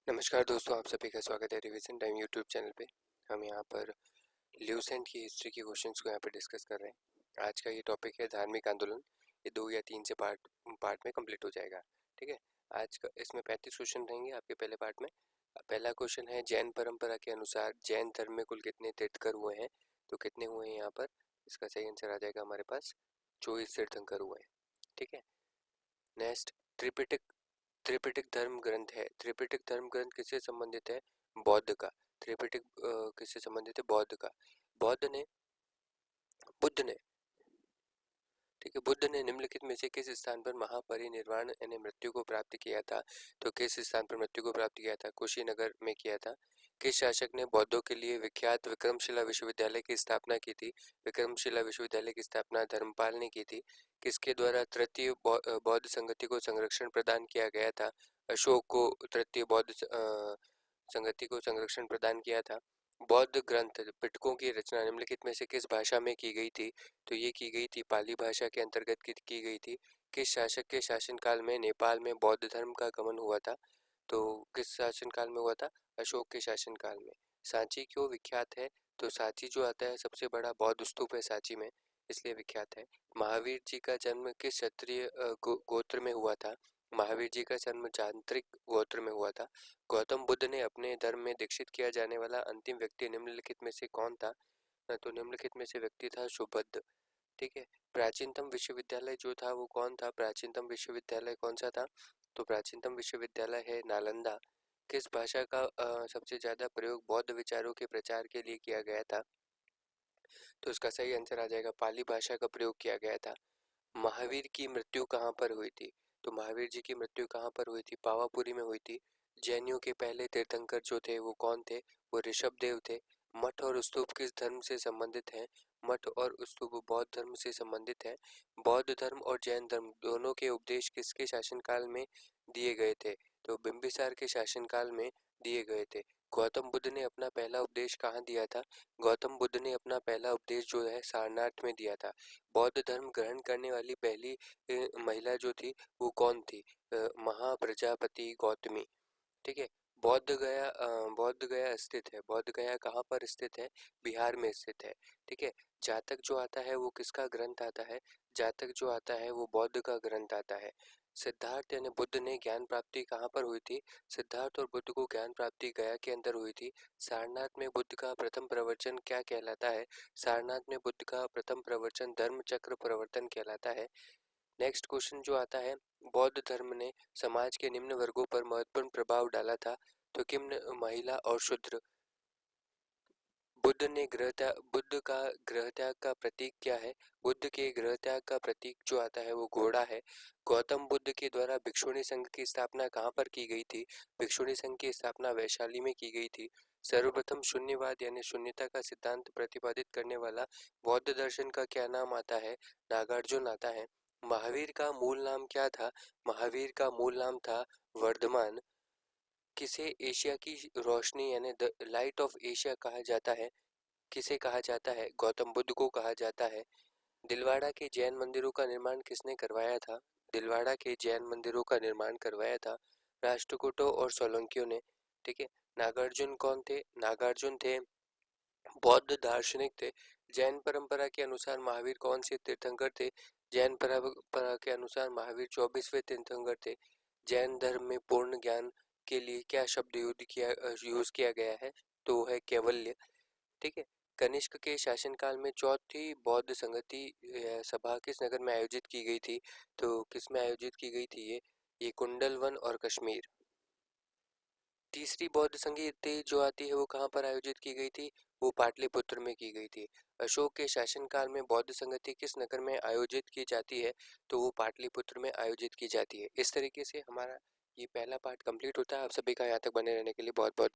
नमस्कार दोस्तों, आप सभी का स्वागत है रिवीजन टाइम यूट्यूब चैनल पे। हम यहाँ पर ल्यूसेंट की हिस्ट्री के क्वेश्चंस को यहाँ पे डिस्कस कर रहे हैं। आज का ये टॉपिक है धार्मिक आंदोलन। ये 2 या 3 से पार्ट में कंप्लीट हो जाएगा। ठीक है, आज का इसमें 35 क्वेश्चन रहेंगे आपके पहले पार्ट में। पहला क्वेश्चन है, जैन परंपरा के अनुसार जैन धर्म में कुल कितने तीर्थंकर हुए हैं? तो कितने हुए हैं यहाँ पर? इसका सही आंसर आ जाएगा हमारे पास 24 तीर्थंकर हुए हैं। ठीक है, नेक्स्ट, त्रिपिटक त्रिपिटक धर्म ग्रंथ है। त्रिपिटक धर्म ग्रंथ किससे संबंधित है? बौद्ध का। त्रिपिटक किससे संबंधित है? बौद्ध का। बौद्ध ने बुद्ध ने ठीक है, बुद्ध ने निम्नलिखित में से किस स्थान पर महापरिनिर्वाण यानी मृत्यु को प्राप्त किया था? तो किस स्थान पर मृत्यु को प्राप्त किया था? कुशीनगर में किया था। किस शासक ने बौद्धों के लिए विख्यात विक्रमशिला विश्वविद्यालय की स्थापना की थी? विक्रमशिला विश्वविद्यालय की स्थापना धर्मपाल ने की थी। किसके द्वारा तृतीय बौद्ध संगति को संरक्षण प्रदान किया गया था? अशोक को तृतीय बौद्ध संगति को संरक्षण प्रदान किया था। बौद्ध ग्रंथ पिटकों की रचना निम्नलिखित में से किस भाषा में की गई थी? तो ये की गई थी पाली भाषा के अंतर्गत की गई थी। किस शासक के शासनकाल में नेपाल में बौद्ध धर्म का गमन हुआ था? तो किस शासनकाल में हुआ था? अशोक के शासनकाल में। सांची क्यों विख्यात है? तो सांची जो आता है सबसे बड़ा बौद्ध स्तूप है सांची में, इसलिए विख्यात है। महावीर जी का जन्म किस क्षत्रिय गोत्र में हुआ था? महावीर जी का जन्म चांत्रिक गोत्र में हुआ था। गौतम बुद्ध ने अपने धर्म में दीक्षित किया जाने वाला अंतिम व्यक्ति निम्नलिखित में से कौन था? तो निम्नलिखित में से व्यक्ति था सुबुद्ध। ठीक है, प्राचीनतम विश्वविद्यालय जो था वो कौन था? प्राचीनतम विश्वविद्यालय कौन सा था? तो प्राचीनतम विश्वविद्यालय है नालंदा। किस भाषा का सबसे ज्यादा प्रयोग बौद्ध विचारों के प्रचार के लिए किया गया था? तो इसका सही आंसर आ जाएगा पाली भाषा का प्रयोग किया गया था। महावीर की मृत्यु कहाँ पर हुई थी? तो महावीर जी की मृत्यु कहाँ पर हुई थी? पावापुरी में हुई थी। जैनियों के पहले तीर्थंकर जो थे वो कौन थे? वो ऋषभ देव थे। मठ और स्तूप किस धर्म से संबंधित हैं? मठ और स्तूप बौद्ध धर्म से संबंधित है। बौद्ध धर्म और जैन धर्म दोनों के उपदेश किसके शासनकाल में दिए गए थे? तो बिंबिसार के शासनकाल में दिए गए थे। गौतम बुद्ध ने अपना पहला उपदेश कहाँ दिया था? गौतम बुद्ध ने अपना पहला उपदेश जो है सारनाथ में दिया था। बौद्ध धर्म ग्रहण करने वाली पहली महिला जो थी वो कौन थी? महाप्रजापति गौतमी। ठीक है, बौद्ध गया स्थित है। बौद्ध गया कहाँ पर स्थित है? बिहार में स्थित है। ठीक है, जातक जो आता है वो किसका ग्रंथ आता है? जातक जो आता है वो बौद्ध का ग्रंथ आता है। सिद्धार्थ यानी बुद्ध ने ज्ञान प्राप्ति कहाँ पर हुई थी? सिद्धार्थ और बुद्ध को ज्ञान प्राप्ति गया के अंदर हुई थी। सारनाथ में बुद्ध का प्रथम प्रवचन क्या कहलाता है? सारनाथ में बुद्ध का प्रथम प्रवचन धर्म चक्र प्रवर्तन कहलाता है। नेक्स्ट क्वेश्चन जो आता है, बौद्ध धर्म ने समाज के निम्न वर्गों पर महत्वपूर्ण प्रभाव डाला था। तो किम्न महिला और शूद्र। बुद्ध का गृह त्याग का प्रतीक क्या है? बुद्ध के गृह त्याग का प्रतीक जो आता है वो घोड़ा है। गौतम बुद्ध के द्वारा भिक्षुणी संघ की स्थापना कहाँ पर की गई थी? भिक्षुणी संघ की स्थापना वैशाली में की गई थी। सर्वप्रथम शून्यवाद यानी शून्यता का सिद्धांत प्रतिपादित करने वाला बौद्ध दर्शन का क्या नाम आता है? नागार्जुन आता है। महावीर का मूल नाम क्या था? महावीर का मूल नाम था वर्धमान। किसे एशिया की रोशनी यानी द लाइट ऑफ एशिया कहा जाता है? किसे कहा जाता है? गौतम बुद्ध को कहा जाता है। दिलवाड़ा के जैन मंदिरों का निर्माण किसने करवाया था? दिलवाड़ा के जैन मंदिरों का निर्माण करवाया था राष्ट्रकूटों और सोलंकियों ने। ठीक है, नागार्जुन कौन थे? नागार्जुन थे बौद्ध दार्शनिक थे। जैन परंपरा के अनुसार महावीर कौन से तीर्थंकर थे? जैन परंपरा के अनुसार महावीर 24वें तीर्थंकर थे। जैन धर्म में पूर्ण ज्ञान के लिए क्या शब्द यूज किया गया है? तो वो है कैवल्य। ठीक है, कनिष्क के शासनकाल में चौथी बौद्ध संगति सभा किस नगर में आयोजित की गई थी? तो किस में आयोजित की गई थी ये कुंडलवन और कश्मीर। तीसरी बौद्ध संगीति जो आती है वो कहाँ पर आयोजित की गई थी? वो पाटलिपुत्र में की गई थी। अशोक के शासनकाल में बौद्ध संगति किस नगर में आयोजित की जाती है? तो वो पाटलिपुत्र में आयोजित की जाती है। इस तरीके से हमारा ये पहला पार्ट कंप्लीट होता है। आप सभी का यहाँ तक बने रहने के लिए बहुत बहुत